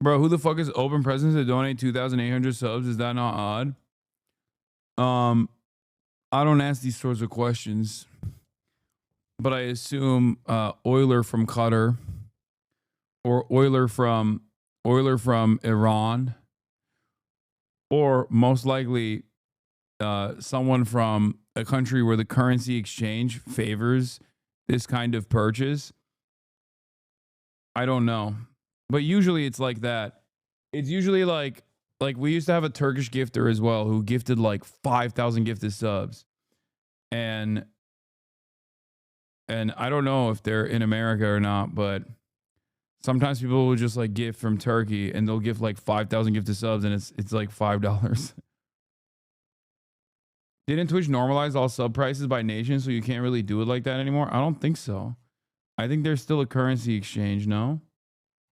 Bro, who the fuck is open presents to donate 2,800 subs? Is that not odd? I don't ask these sorts of questions, but I assume Euler from Qatar or Euler from Iran, or most likely someone from a country where the currency exchange favors this kind of purchase. I don't know, but usually it's like that. It's usually like we used to have a Turkish gifter as well who gifted like 5,000 gifted subs, and I don't know if they're in America or not, but sometimes people will just like gift from Turkey and they'll gift like 5,000 gifted subs, and it's like $5. Didn't Twitch normalize all sub prices by nation, so you can't really do it like that anymore? I don't think so. I think there's still a currency exchange, no?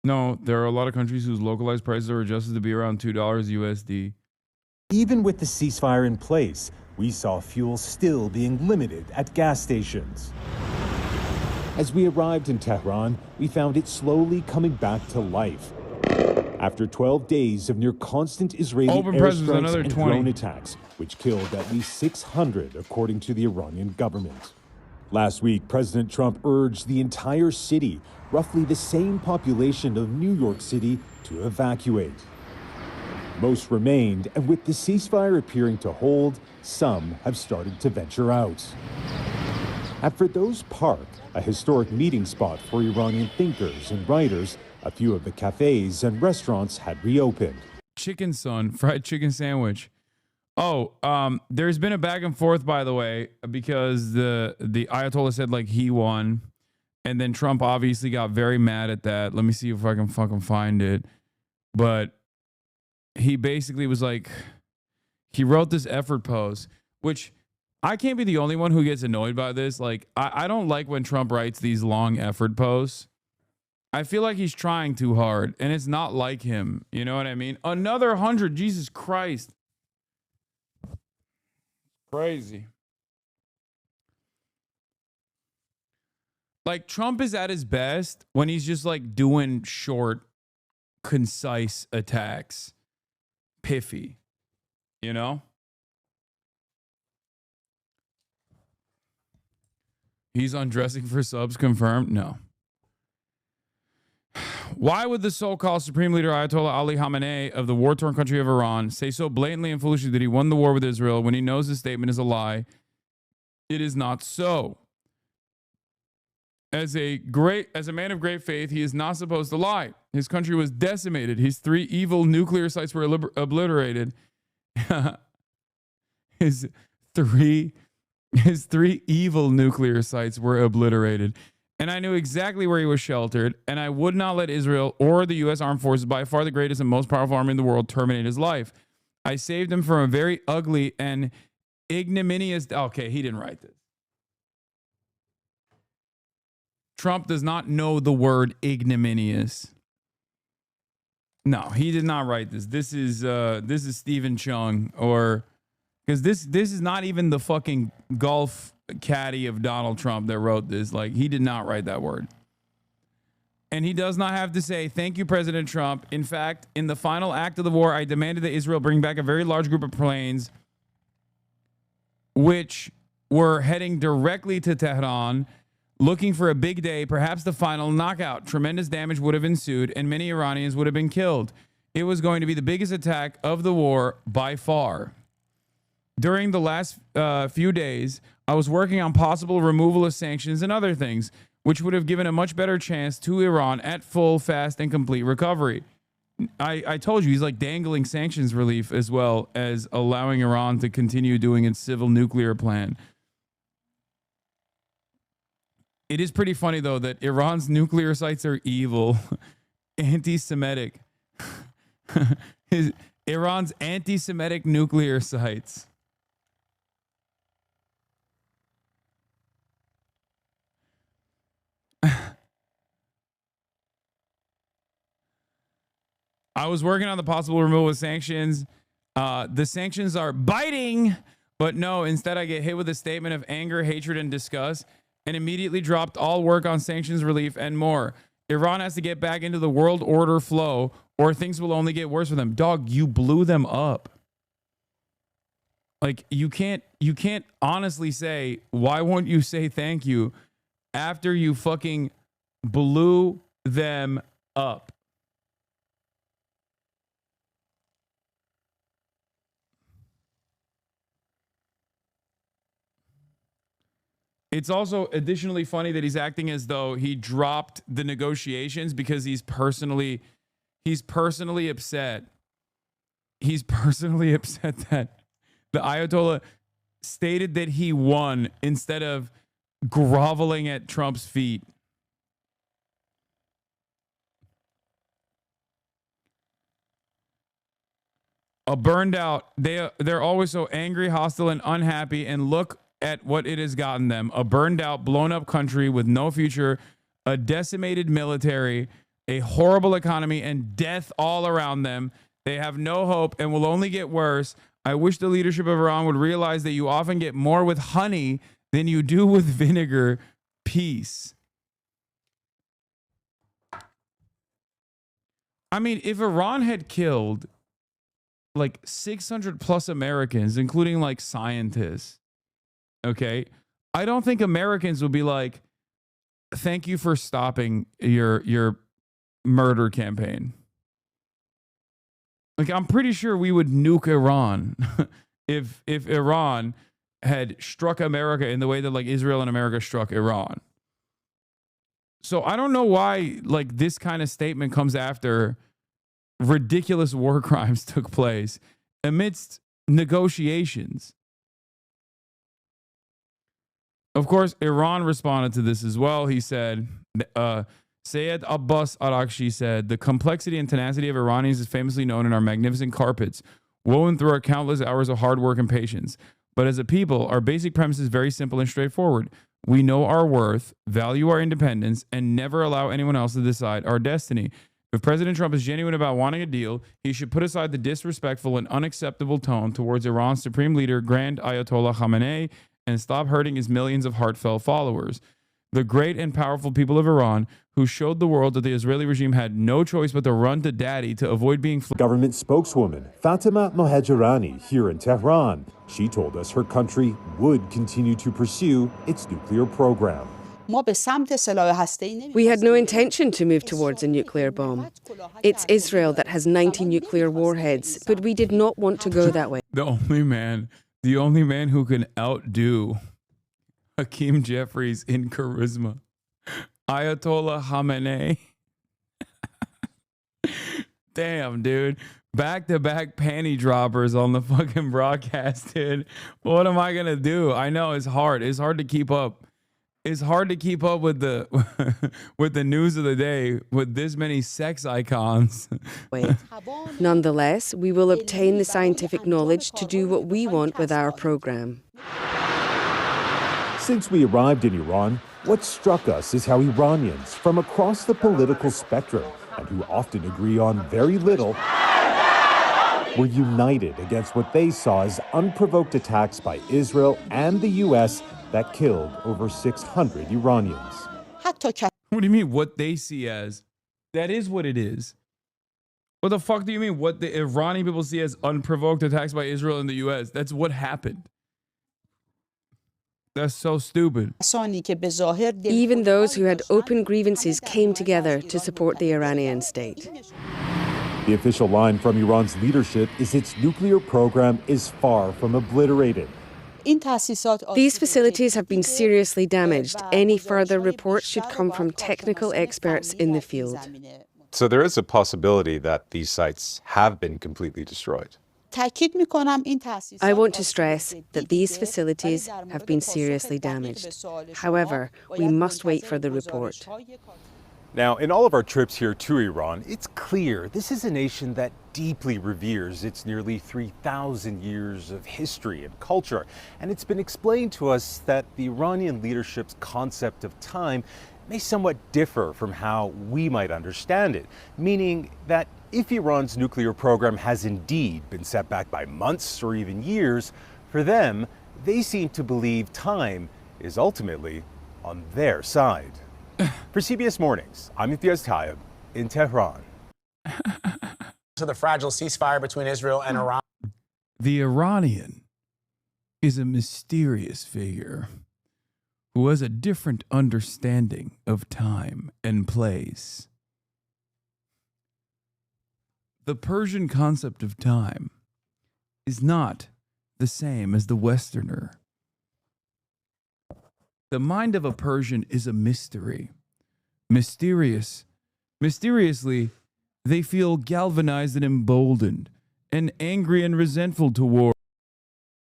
No, there are a lot of countries whose localized prices are adjusted to be around $2 USD. Even with the ceasefire in place, we saw fuel still being limited at gas stations. As we arrived in Tehran, we found it slowly coming back to life. After 12 days of near constant Israeli airstrikes and drone attacks, which killed at least 600, according to the Iranian government. Last week, President Trump urged the entire city, roughly the same population of New York City, to evacuate. Most remained, and with the ceasefire appearing to hold, some have started to venture out. At Firdos Park, a historic meeting spot for Iranian thinkers and writers, a few of the cafes and restaurants had reopened. Chicken Son, fried chicken sandwich. Oh, there's been a back and forth, by the way, because the Ayatollah said like he won, and then Trump obviously got very mad at that. Let me see if I can fucking find it. But he basically was like, he wrote this effort post, which I can't be the only one who gets annoyed by this. Like, I don't like when Trump writes these long effort posts. I feel like he's trying too hard, and it's not like him. You know what I mean? Another 100, Jesus Christ. Crazy. Like, Trump is at his best when he's just like doing short, concise attacks. Piffy. You know? He's undressing for subs confirmed? No. Why would the so-called Supreme Leader Ayatollah Ali Khamenei of the war-torn country of Iran say so blatantly and foolishly that he won the war with Israel when he knows his statement is a lie? It is not so. As a man of great faith, he is not supposed to lie. His country was decimated. His 3 evil nuclear sites were obliterated. His three evil nuclear sites were obliterated. And I knew exactly where he was sheltered, and I would not let Israel or the U.S. Armed Forces, by far the greatest and most powerful army in the world, terminate his life. I saved him from a very ugly and ignominious... Okay, he didn't write this. Trump does not know the word ignominious. No, he did not write this. This is Stephen Chung, or... Because this is not even the fucking golf caddy of Donald Trump that wrote this. Like, he did not write that word. And he does not have to say, thank you, President Trump. In fact, in the final act of the war, I demanded that Israel bring back a very large group of planes which were heading directly to Tehran, looking for a big day, perhaps the final knockout. Tremendous damage would have ensued, and many Iranians would have been killed. It was going to be the biggest attack of the war by far. During the last few days, I was working on possible removal of sanctions and other things, which would have given a much better chance to Iran at full, fast, and complete recovery. I told you, he's like dangling sanctions relief as well as allowing Iran to continue doing its civil nuclear plan. It is pretty funny, though, that Iran's nuclear sites are evil, anti-Semitic. Iran's anti-Semitic nuclear sites. I was working on the possible removal of sanctions. The sanctions are biting, but no, instead I get hit with a statement of anger, hatred, and disgust, and immediately dropped all work on sanctions relief and more. Iran has to get back into the world order flow, or things will only get worse for them. Dog, you blew them up. Like, you can't honestly say, why won't you say thank you after you fucking blew them up? It's also additionally funny that he's acting as though he dropped the negotiations because he's personally upset. He's personally upset that the Ayatollah stated that he won instead of groveling at Trump's feet. A burned out. They're always so angry, hostile, and unhappy, and look at what it has gotten them. A burned out, blown up country with no future, a decimated military, a horrible economy, and death all around them. They have no hope and will only get worse. I wish the leadership of Iran would realize that you often get more with honey than you do with vinegar. Peace. I mean, if Iran had killed like 600 plus Americans, including like scientists, okay, I don't think Americans would be like, thank you for stopping your murder campaign. Like, I'm pretty sure we would nuke Iran if Iran had struck America in the way that like Israel and America struck Iran. So I don't know why like this kind of statement comes after ridiculous war crimes took place amidst negotiations. Of course, Iran responded to this as well. He said, Sayed Abbas Arakshi said, the complexity and tenacity of Iranians is famously known in our magnificent carpets, woven through our countless hours of hard work and patience. But as a people, our basic premise is very simple and straightforward. We know our worth, value our independence, and never allow anyone else to decide our destiny. If President Trump is genuine about wanting a deal, he should put aside the disrespectful and unacceptable tone towards Iran's supreme leader, Grand Ayatollah Khamenei, and stop hurting his millions of heartfelt followers. The great and powerful people of Iran, who showed the world that the Israeli regime had no choice but to run to daddy to avoid being... Government spokeswoman Fatima Mohajerani here in Tehran. She told us her country would continue to pursue its nuclear program. We had no intention to move towards a nuclear bomb. It's Israel that has 90 nuclear warheads, but we did not want to go that way. The only man who can outdo Hakeem Jeffries in charisma, Ayatollah Khamenei. Damn, dude. Back-to-back panty droppers on the fucking broadcast, dude. What am I going to do? I know it's hard. It's hard to keep up. It's hard to keep up with the with the news of the day with this many sex icons. Nonetheless, we will obtain the scientific knowledge to do what we want with our program. Since we arrived in Iran, what struck us is how Iranians from across the political spectrum, and who often agree on very little, were united against what they saw as unprovoked attacks by Israel and the U.S. that killed over 600 Iranians. What do you mean what they see as? That is what it is. What the fuck do you mean what the Iranian people see as unprovoked attacks by Israel and the U.S.? That's what happened. That's so stupid. Even those who had open grievances came together to support the Iranian state. The official line from Iran's leadership is its nuclear program is far from obliterated. These facilities have been seriously damaged. Any further reports should come from technical experts in the field. So there is a possibility that these sites have been completely destroyed. I want to stress that these facilities have been seriously damaged. However, we must wait for the report. Now, in all of our trips here to Iran, it's clear this is a nation that deeply reveres its nearly 3,000 years of history and culture. And it's been explained to us that the Iranian leadership's concept of time may somewhat differ from how we might understand it, meaning that if Iran's nuclear program has indeed been set back by months or even years, for them, they seem to believe time is ultimately on their side. For CBS Mornings, I'm Imtiaz Tayeb in Tehran. To the fragile ceasefire between Israel and Iran. The Iranian is a mysterious figure who has a different understanding of time and place. The Persian concept of time is not the same as the Westerner. The mind of a Persian is a mystery. Mysteriously, they feel galvanized and emboldened and angry and resentful toward.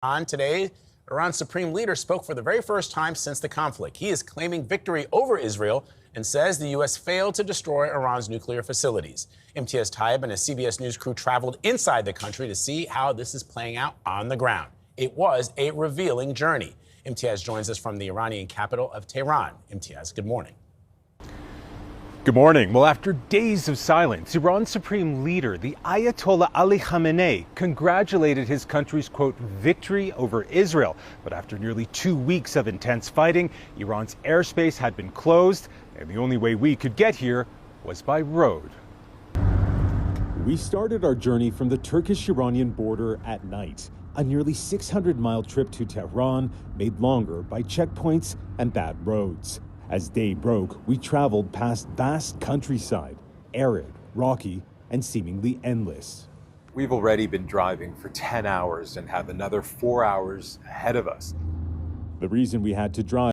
On today, Iran's supreme leader spoke for the very first time since the conflict. He is claiming victory over Israel and says the U.S. failed to destroy Iran's nuclear facilities. Imtiaz Tayyib and a CBS News crew traveled inside the country to see how this is playing out on the ground. It was a revealing journey. Imtiaz joins us from the Iranian capital of Tehran. Imtiaz, good morning. Good morning. Well, after days of silence, Iran's supreme leader, the Ayatollah Ali Khamenei, congratulated his country's, quote, victory over Israel. But after nearly 2 weeks of intense fighting, Iran's airspace had been closed, and the only way we could get here was by road. We started our journey from the Turkish-Iranian border at night. A nearly 600-mile trip to Tehran made longer by checkpoints and bad roads. As day broke, we traveled past vast countryside, arid, rocky, and seemingly endless. We've already been driving for 10 hours and have another 4 hours ahead of us. The reason we had to drive